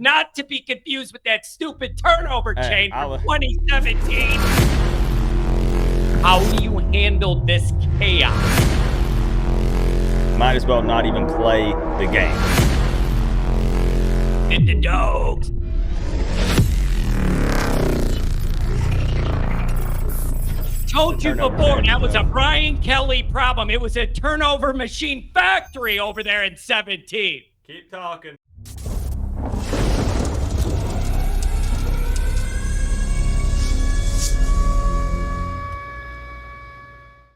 Not to be confused with that stupid turnover chain from 2017. How do you handle this chaos? Might as well not even play the game. Hit the dogs. Told you before, that was a Brian Kelly problem. It was a turnover machine factory over there in 17. Keep talking.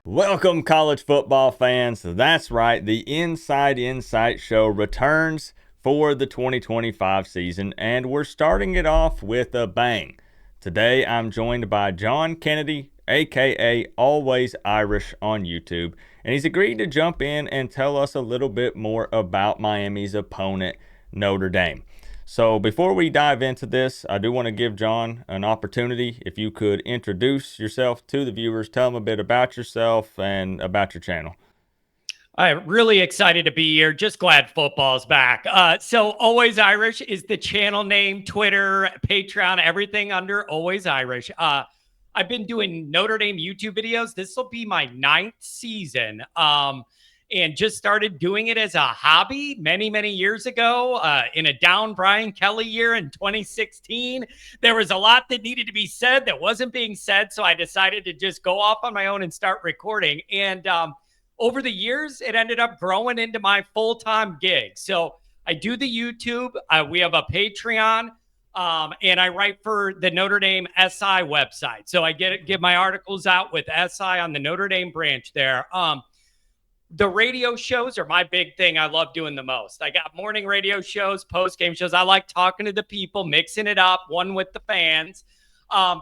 Welcome, college football fans. That's right, the Inside Insight Show returns for the 2025 season, and we're starting it off with a bang. Today, I'm joined by John Kennedy, aka Always Irish on YouTube, and he's agreed to jump in and tell us a little bit more about Miami's opponent, Notre Dame. So before we dive into this, I do want to give John an opportunity. If you could introduce yourself to the viewers, tell them a bit about yourself and about your channel. I'm really excited to be here. Just glad football's back. So Always Irish is the channel name, Twitter, Patreon, everything under Always Irish. I've been doing Notre Dame YouTube videos. This will be my 9th season. And just started doing it as a hobby many, many years ago in a down Brian Kelly year in 2016. There was a lot that needed to be said that wasn't being said. So I decided to just go off on my own and start recording. And over the years, it ended up growing into my full-time gig. So I do the YouTube. We have a Patreon. And I write for the Notre Dame SI website. So I give my articles out with SI on the Notre Dame branch there. The radio shows are my big thing. I love doing the most. I got morning radio shows, post-game shows. I like talking to the people, mixing it up, one with the fans.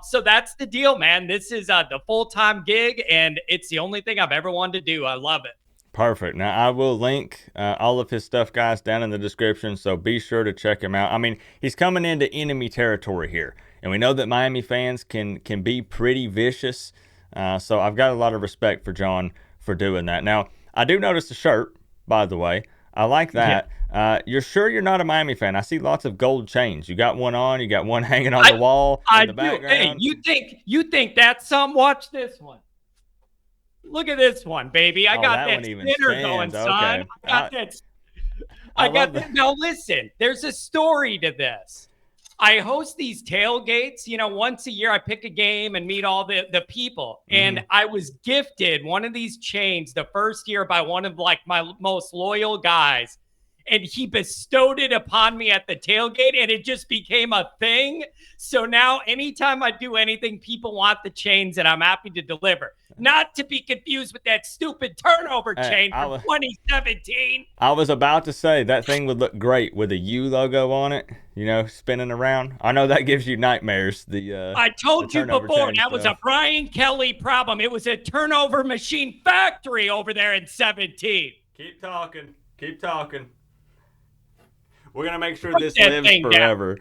So that's the deal, man. This is the full-time gig, and it's the only thing I've ever wanted to do. I love it. Perfect. Now, I will link all of his stuff, guys, down in the description, so be sure to check him out. I mean, he's coming into enemy territory here, and we know that Miami fans can be pretty vicious, so I've got a lot of respect for John for doing that. Now, I do notice the shirt, by the way. I like that. Yeah. You're sure you're not a Miami fan? I see lots of gold chains. You got one on. You got one hanging on the wall in the background. Hey, you think that's some? Watch this one. Look at this one, baby. I got that spinner going, son. Okay. I got that. Now, listen, there's a story to this. I host these tailgates. You know, once a year I pick a game and meet all the people. And I was gifted one of these chains the first year by one of like my most loyal guys. And he bestowed it upon me at the tailgate, and it just became a thing. So now anytime I do anything, people want the chains, and I'm happy to deliver. Not to be confused with that stupid turnover chain from 2017. I was about to say that thing would look great with a U logo on it, you know, spinning around. I know that gives you nightmares. I told you before, that was a Brian Kelly problem. It was a turnover machine factory over there in 17. Keep talking. Keep talking. We're going to make sure this lives forever.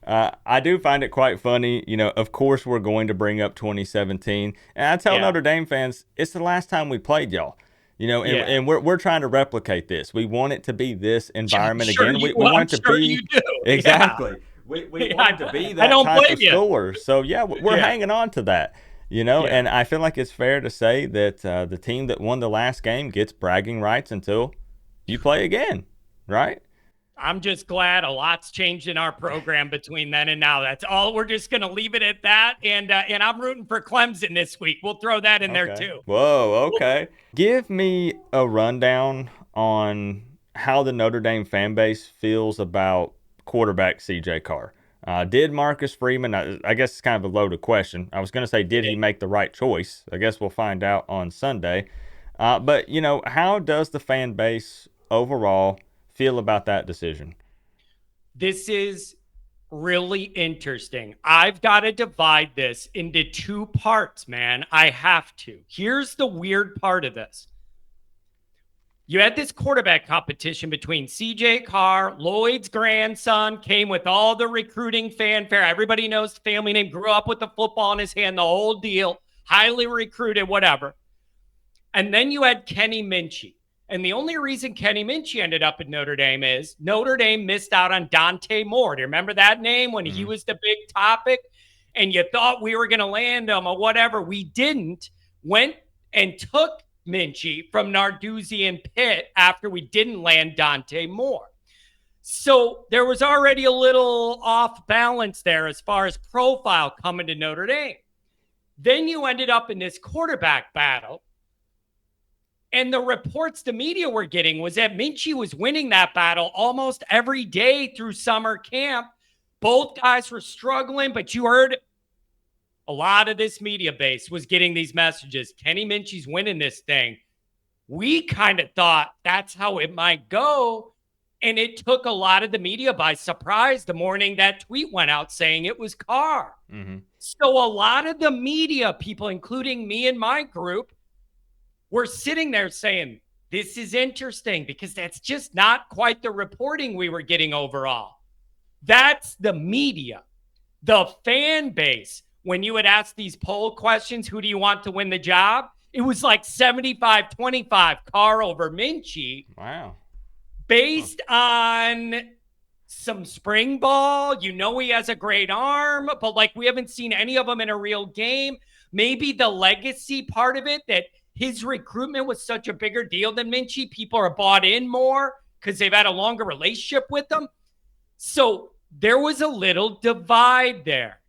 I do find it quite funny. You know, of course, we're going to bring up 2017. And I tell Notre Dame fans, it's the last time we played y'all. You know, and we're trying to replicate this. We want it to be this environment again. We want it to be. You do. Exactly. Yeah. We want it to be that type of score. So, we're hanging on to that. You know, and I feel like it's fair to say that the team that won the last game gets bragging rights until you play again, right? I'm just glad a lot's changed in our program between then and now. That's all. We're just going to leave it at that. And I'm rooting for Clemson this week. We'll throw that in there too. Whoa, okay. Give me a rundown on how the Notre Dame fan base feels about quarterback CJ Carr. Did Marcus Freeman, I guess it's kind of a loaded question. I was going to say, did he make the right choice? I guess we'll find out on Sunday. But, you know, how does the fan base overall feel about that decision? This is really interesting. I've got to divide this into two parts, man. I have to. Here's the weird part of this. You had this quarterback competition between CJ Carr, Lloyd's grandson, came with all the recruiting fanfare. Everybody knows the family name, grew up with the football in his hand, the whole deal, highly recruited, whatever. And then you had Kenny Minchie. And the only reason Kenny Minchie ended up at Notre Dame is Notre Dame missed out on Dante Moore. Do you remember that name when he was the big topic? And you thought we were going to land him or whatever. We didn't. Went and took Minchie from Narduzzi and Pitt after we didn't land Dante Moore. So there was already a little off balance there as far as profile coming to Notre Dame. Then you ended up in this quarterback battle. And the reports the media were getting was that Minchie was winning that battle almost every day through summer camp. Both guys were struggling, but you heard a lot of this media base was getting these messages. Kenny Minchie's winning this thing. We kind of thought that's how it might go. And it took a lot of the media by surprise the morning that tweet went out saying it was Carr. So a lot of the media people, including me and my group, were sitting there saying, this is interesting because that's just not quite the reporting we were getting overall. That's the media. The fan base, when you would ask these poll questions, who do you want to win the job? It was like 75-25 Carr over Minchie. Wow. Based on some spring ball. You know he has a great arm, but like we haven't seen any of them in a real game. Maybe the legacy part of it, that his recruitment was such a bigger deal than Minchie. People are bought in more because they've had a longer relationship with them. So there was a little divide there.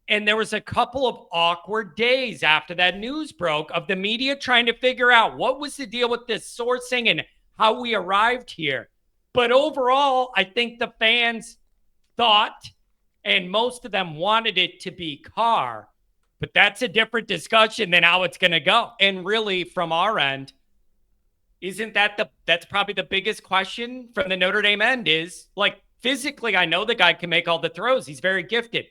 And there was a couple of awkward days after that news broke of the media trying to figure out what was the deal with this sourcing and how we arrived here. But overall, I think the fans thought, and most of them wanted it to be Carr. But that's a different discussion than how it's going to go. And really, from our end, isn't that that's probably the biggest question from the Notre Dame end is, like, physically, I know the guy can make all the throws. He's very gifted.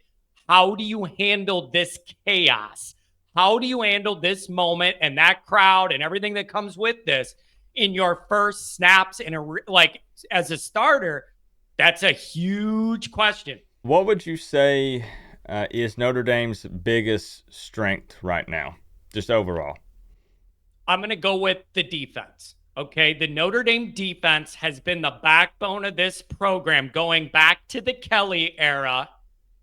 How do you handle this chaos? How do you handle this moment and that crowd and everything that comes with this in your first snaps as a starter? That's a huge question. What would you say is Notre Dame's biggest strength right now, just overall? I'm going to go with the defense. Okay, the Notre Dame defense has been the backbone of this program going back to the Kelly era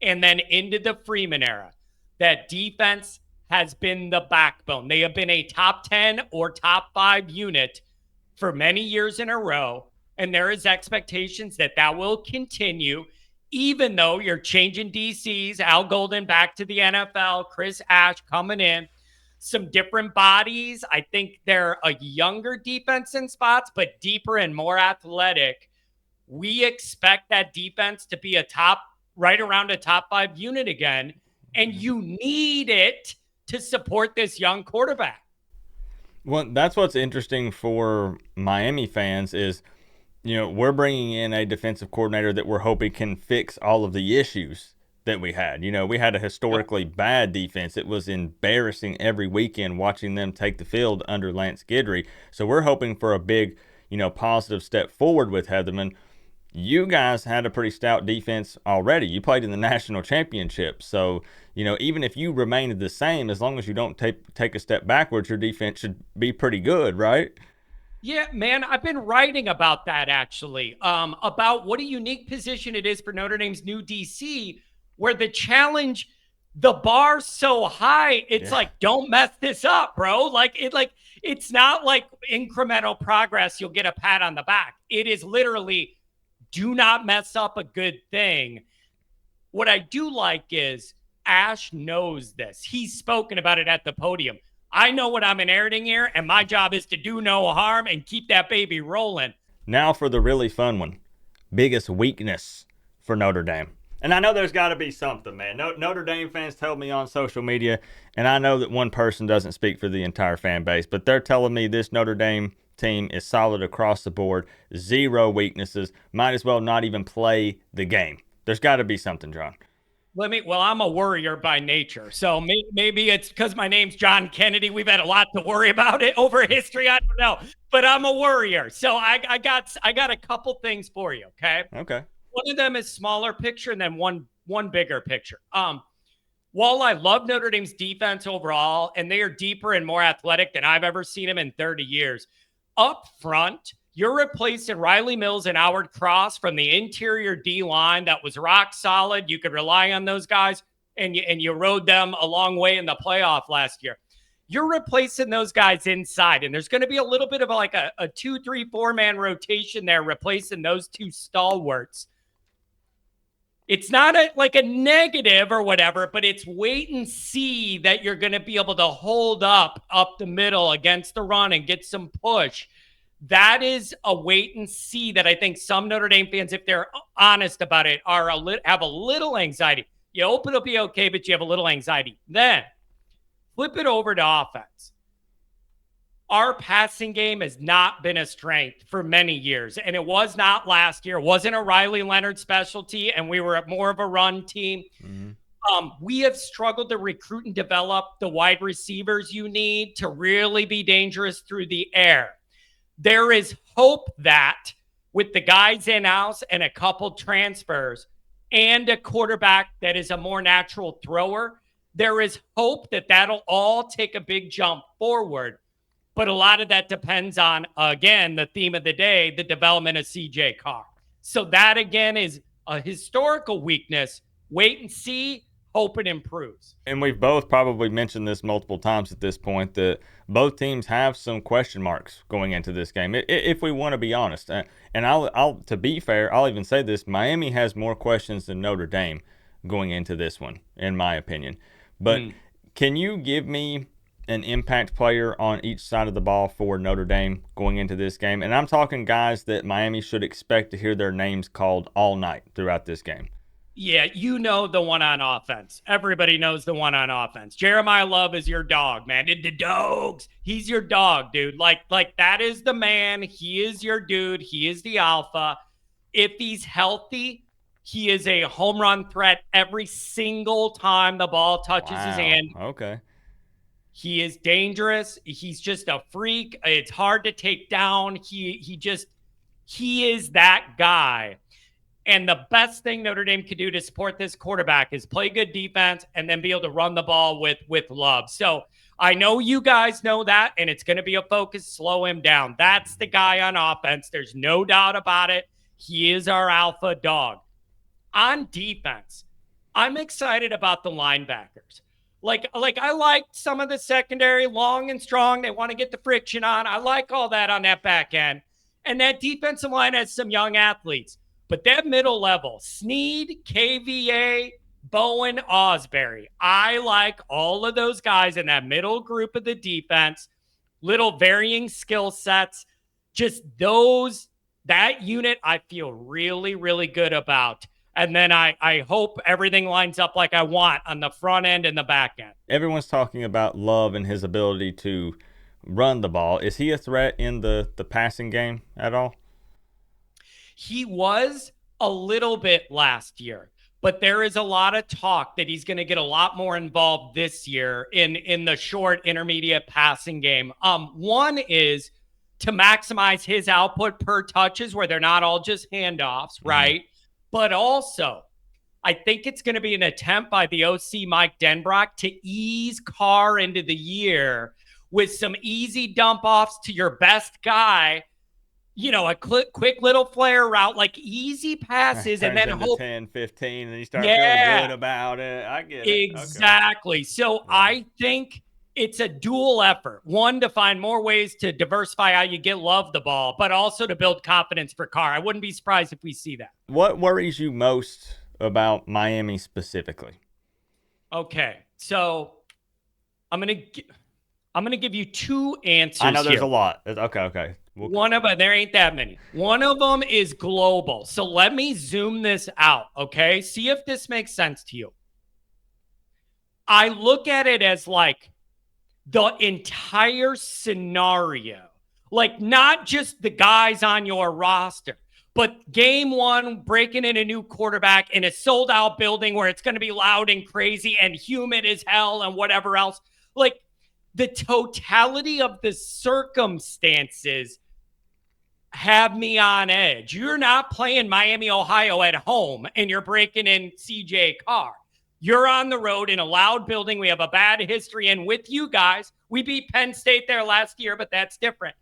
and then into the Freeman era. That defense has been the backbone. They have been a top 10 or top 5 unit for many years in a row, and there is expectations that that will continue, even though you're changing DCs, Al Golden back to the NFL, Chris Ash coming in, some different bodies. I think they're a younger defense in spots, but deeper and more athletic. We expect that defense to be right around a top 5 unit again, and you need it to support this young quarterback. Well, that's what's interesting for Miami fans is, we're bringing in a defensive coordinator that we're hoping can fix all of the issues that we had. We had a historically bad defense. It was embarrassing every weekend watching them take the field under Lance Guidry. So we're hoping for a big, positive step forward with Heatherman. You guys had a pretty stout defense already. You played in the national championship. So, even if you remained the same, as long as you don't take a step backwards, your defense should be pretty good, right? Yeah, man, I've been writing about that actually, about what a unique position it is for Notre Dame's new DC, where the challenge, the bar's so high, it's like, don't mess this up, bro. It's not like incremental progress. You'll get a pat on the back. It is literally, do not mess up a good thing. What I do like is Ash knows this. He's spoken about it at the podium. I know what I'm inheriting here, and my job is to do no harm and keep that baby rolling. Now for the really fun one. Biggest weakness for Notre Dame. And I know there's got to be something, man. Notre Dame fans tell me on social media, and I know that one person doesn't speak for the entire fan base, but they're telling me this Notre Dame team is solid across the board, 0 weaknesses, might as well not even play the game. There's got to be something, John. I'm a worrier by nature, so maybe it's because my name's John Kennedy. We've had a lot to worry about it over history. I don't know, but I'm a worrier. So I got a couple things for you. Okay. One of them is smaller picture, and then one bigger picture. While I love Notre Dame's defense overall, and they are deeper and more athletic than I've ever seen them in 30 years, Up front, you're replacing Riley Mills and Howard Cross from the interior D-line that was rock solid. You could rely on those guys, and you rode them a long way in the playoff last year. You're replacing those guys inside, and there's going to be a little bit of like a 2-3-4-man rotation there, replacing those two stalwarts. It's not like a negative or whatever, but it's wait and see that you're going to be able to hold up the middle against the run and get some push. That is a wait and see that I think some Notre Dame fans, if they're honest about it, have a little anxiety. You hope it'll be okay, but you have a little anxiety. Then flip it over to offense. Our passing game has not been a strength for many years, and it was not last year. It wasn't a Riley Leonard specialty, and we were more of a run team. Mm-hmm. We have struggled to recruit and develop the wide receivers you need to really be dangerous through the air. There is hope that with the guys in-house and a couple transfers and a quarterback that is a more natural thrower, there is hope that that'll all take a big jump forward. But a lot of that depends on, again, the theme of the day, the development of CJ Carr. So that, again, is a historical weakness. Wait and see. Hope it improves. And we've both probably mentioned this multiple times at this point, that both teams have some question marks going into this game, if we want to be honest. And I'll to be fair, I'll even say this: Miami has more questions than Notre Dame going into this one, in my opinion. But can you give me an impact player on each side of the ball for Notre Dame going into this game? And I'm talking guys that Miami should expect to hear their names called all night throughout this game. Yeah, you know the one on offense. Everybody knows the one on offense. Jeremiah Love is your dog, man. The dogs. He's your dog, dude. Like that is the man. He is your dude. He is the alpha. If he's healthy, he is a home run threat every single time the ball touches his hand. Okay. He is dangerous. He's just a freak. It's hard to take down. He is that guy. And the best thing Notre Dame could do to support this quarterback is play good defense and then be able to run the ball with Love. So I know you guys know that, and it's going to be a focus. Slow him down. That's the guy on offense. There's no doubt about it. He is our alpha dog. On defense, I'm excited about the linebackers. Like I like some of the secondary, long and strong. They want to get the friction on. I like all that on that back end. And that defensive line has some young athletes. But that middle level, Sneed, KVA, Bowen, Osbury, I like all of those guys in that middle group of the defense, little varying skill sets. Just that unit I feel really, really good about. And then I hope everything lines up like I want on the front end and the back end. Everyone's talking about Love and his ability to run the ball. Is he a threat in the passing game at all? He was a little bit last year, but there is a lot of talk that he's going to get a lot more involved this year in the short, intermediate passing game. One is to maximize his output per touches where they're not all just handoffs, right? Mm-hmm. But also, I think it's going to be an attempt by the OC Mike Denbrock to ease Carr into the year with some easy dump offs to your best guy. You know, a quick little flare route, like easy passes, and then hope 10, 15, and you start feeling good about it. I get it. Exactly. Okay. So yeah. I think it's a dual effort. One, to find more ways to diversify how you get Love the ball, but also to build confidence for Carr. I wouldn't be surprised if we see that. What worries you most about Miami specifically? Okay, so I'm gonna give you two answers. I know there's here. A lot. Okay. There ain't that many. One of them is global. So let me zoom this out, okay? See if this makes sense to you. I look at it as like the entire scenario, like not just the guys on your roster, but game one, breaking in a new quarterback in a sold out building where it's going to be loud and crazy and humid as hell and whatever else. Like the totality of the circumstances have me on edge. You're not playing Miami, Ohio at home and you're breaking in CJ Carr. You're on the road in a loud building. We have a bad history. And with you guys, we beat Penn State there last year, but that's different.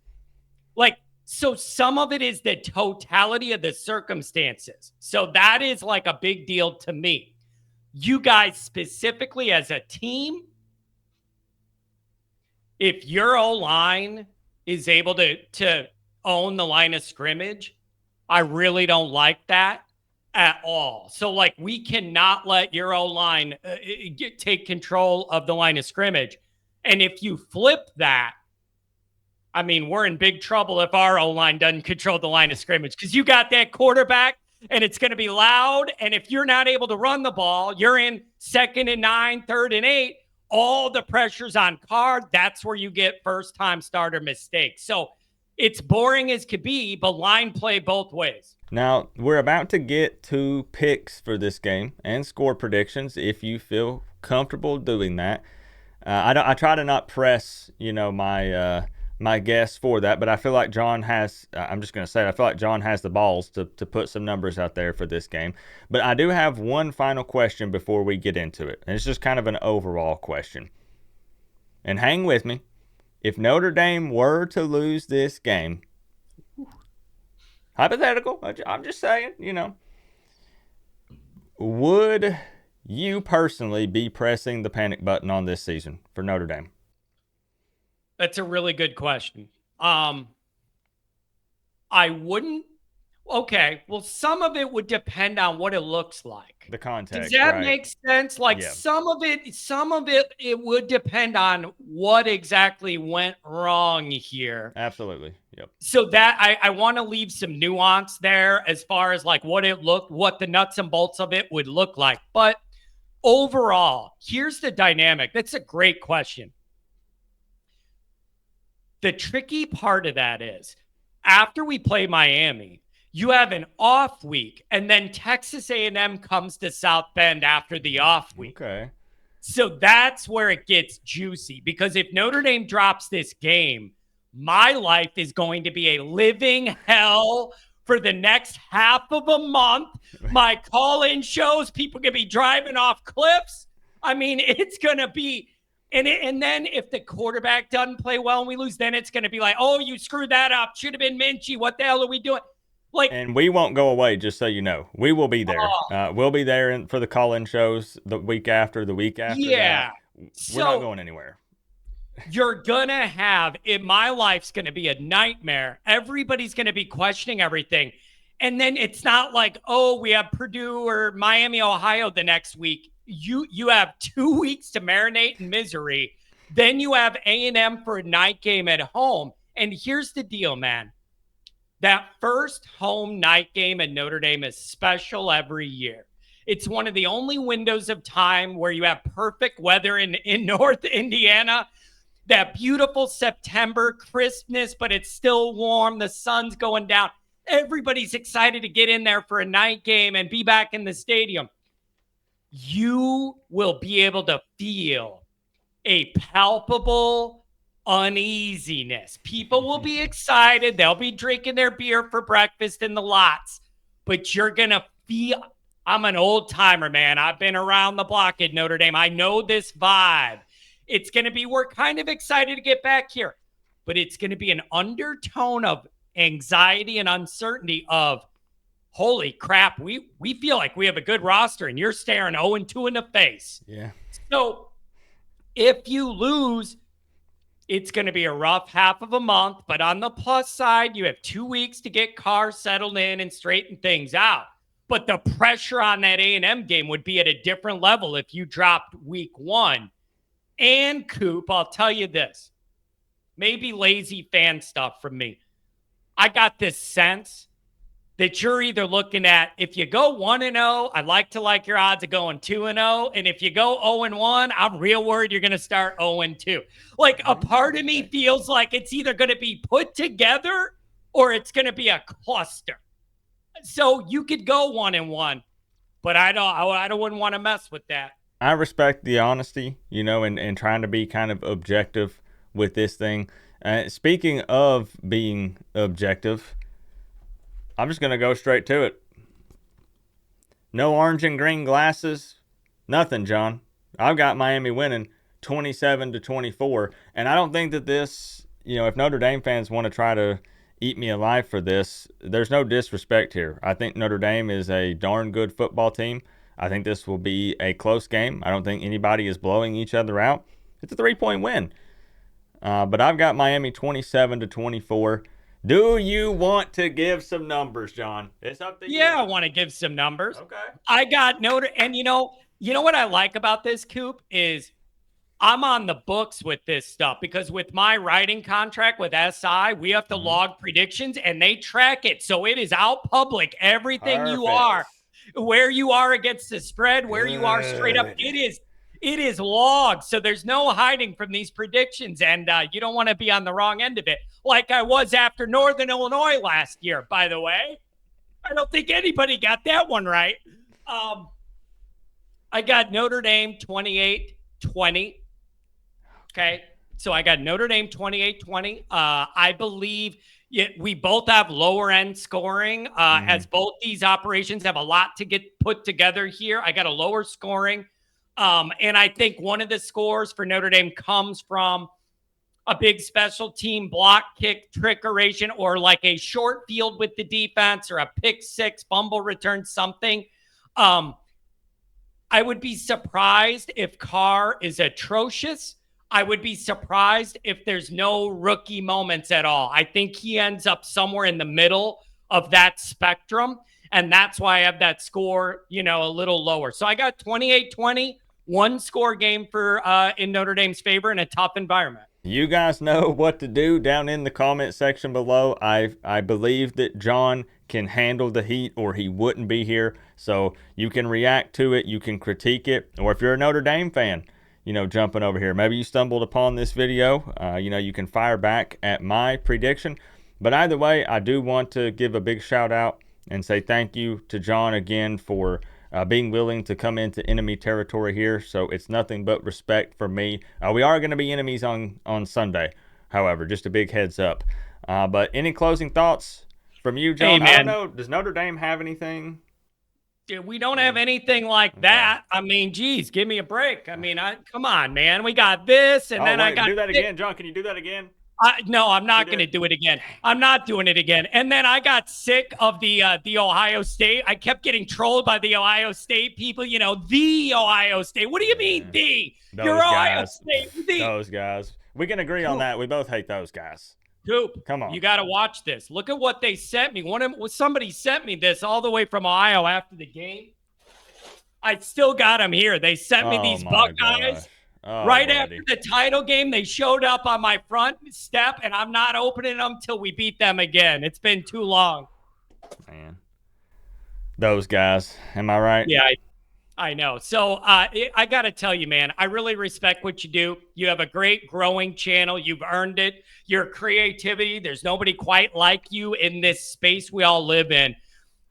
Like, so some of it is the totality of the circumstances. So that is like a big deal to me. You guys specifically as a team, if your O-line is able to own the line of scrimmage, I really don't like that at all. So, like, we cannot let your O-line take control of the line of scrimmage. And if you flip that, I mean, we're in big trouble if our O-line doesn't control the line of scrimmage, because you got that quarterback and it's going to be loud. And if you're not able to run the ball, you're in 2nd and 9, 3rd and 8. All the pressure's on Carr. That's where you get first-time starter mistakes. So it's boring as could be, but line play both ways. Now, we're about to get to picks for this game and score predictions if you feel comfortable doing that. I try to not press, my guess for that, but I feel like John has, I'm just going to say it, I feel like John has the balls to put some numbers out there for this game. But I do have one final question before we get into it, and it's just kind of an overall question. And hang with me. If Notre Dame were to lose this game, hypothetical, I'm just saying, would you personally be pressing the panic button on this season for Notre Dame? That's a really good question. I wouldn't. Okay, well, some of it would depend on what it looks like. The context. Does that right? make sense? Like, Yeah. some of it would depend on what exactly went wrong here. Absolutely. Yep. So that I want to leave some nuance there as far as like what the nuts and bolts of it would look like. But overall, here's the dynamic. That's a great question. The tricky part of that is after we play Miami, you have an off week, and then Texas A&M comes to South Bend after the off week. Okay. So that's where it gets juicy, because if Notre Dame drops this game, my life is going to be a living hell for the next half of a month. My call-in shows, people going to be driving off cliffs. I mean, it's going to be... And then if the quarterback doesn't play well and we lose, then it's going to be like, oh, you screwed that up. Should have been Minchie. What the hell are we doing? And we won't go away, just so you know. We will be there. We'll be there for the call-in shows the week after yeah. that. We're not going anywhere. You're going to have – my life's going to be a nightmare. Everybody's going to be questioning everything. And then it's not like, oh, we have Purdue or Miami, Ohio the next week. You have 2 weeks to marinate in misery. Then you have A&M for a night game at home. And here's the deal, man. That first home night game at Notre Dame is special every year. It's one of the only windows of time where you have perfect weather in North Indiana. That beautiful September crispness, but it's still warm. The sun's going down. Everybody's excited to get in there for a night game and be back in the stadium. You will be able to feel a palpable uneasiness. People will be excited. They'll be drinking their beer for breakfast in the lots. But you're going to feel, I'm an old timer, man. I've been around the block at Notre Dame. I know this vibe. It's going to be, we're kind of excited to get back here. But it's going to be an undertone of anxiety and uncertainty of, holy crap, we feel like we have a good roster and you're staring 0-2 in the face. Yeah. So if you lose, it's going to be a rough half of a month. But on the plus side, you have 2 weeks to get Carr settled in and straighten things out. But the pressure on that A&M game would be at a different level if you dropped week 1. And Coop, I'll tell you this, maybe lazy fan stuff from me. I got this sense that you're either looking at, if you go 1-0, I'd like to like your odds of going 2-0. And if you go 0-1, I'm real worried you're going to start 0-2. Like, a part of me feels like it's either going to be put together or it's going to be a cluster. So you could go 1-1, but I wouldn't want to mess with that. I respect the honesty, and trying to be kind of objective with this thing. Speaking of being objective, I'm just going to go straight to it. No orange and green glasses. Nothing, John. I've got Miami winning 27-24. And I don't think that this, if Notre Dame fans want to try to eat me alive for this. There's no disrespect here. I think Notre Dame is a darn good football team. I think this will be a close game. I don't think anybody is blowing each other out. It's a 3-point win. But I've got Miami 27-24. Do you want to give some numbers, John? It's up to you. Yeah, I want to give some numbers. Okay. I got Notre, and you know what I like about this, Coop, is I'm on the books with this stuff because with my writing contract with SI, we have to log predictions and they track it. So it is out public. Everything you are, where you are against the spread, where you are straight up, it is logged. So there's no hiding from these predictions. And you don't want to be on the wrong end of it. Like I was after Northern Illinois last year, by the way. I don't think anybody got that one right. I got Notre Dame 28-20. Okay. So I got Notre Dame 28-20. I believe we both have lower end scoring as both these operations have a lot to get put together here. I got a lower scoring. And I think one of the scores for Notre Dame comes from a big special team block kick trickeration or like a short field with the defense or a pick six, fumble return, something. I would be surprised if Carr is atrocious. I would be surprised if there's no rookie moments at all. I think he ends up somewhere in the middle of that spectrum. And that's why I have that score, a little lower. So I got 28-20, one score game for in Notre Dame's favor in a tough environment. You guys know what to do down in the comment section below. I believe that John can handle the heat or he wouldn't be here. So you can react to it. You can critique it. Or if you're a Notre Dame fan, jumping over here. Maybe you stumbled upon this video. You can fire back at my prediction. But either way, I do want to give a big shout out and say thank you to John again for being willing to come into enemy territory here. So it's nothing but respect for me. We are going to be enemies on Sunday, however, just a big heads up. But any closing thoughts from you, John? Hey, I don't know. Does Notre Dame have anything? We don't have anything like that. I mean, geez, give me a break. I mean, come on, man. We got this, and then I got do that again, John. Can you do that again? No, I'm not going to do it again. I'm not doing it again. And then I got sick of the Ohio State. I kept getting trolled by the Ohio State people. The Ohio State. What do you mean, the? You're Ohio State. Those guys. We can agree on that. We both hate those guys. Coop, come on. You got to watch this. Look at what they sent me. Somebody sent me this all the way from Ohio after the game. I still got them here. They sent me these Buckeyes. After the title game, they showed up on my front step, and I'm not opening them till we beat them again. It's been too long. Man. Those guys. Am I right? Yeah, I know. So I got to tell you, man, I really respect what you do. You have a great growing channel. You've earned it. Your creativity, there's nobody quite like you in this space we all live in.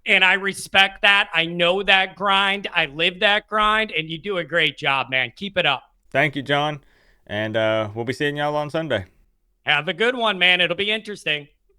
And I respect that. I know that grind. I live that grind, and you do a great job, man. Keep it up. Thank you, John. And we'll be seeing y'all on Sunday. Have a good one, man. It'll be interesting.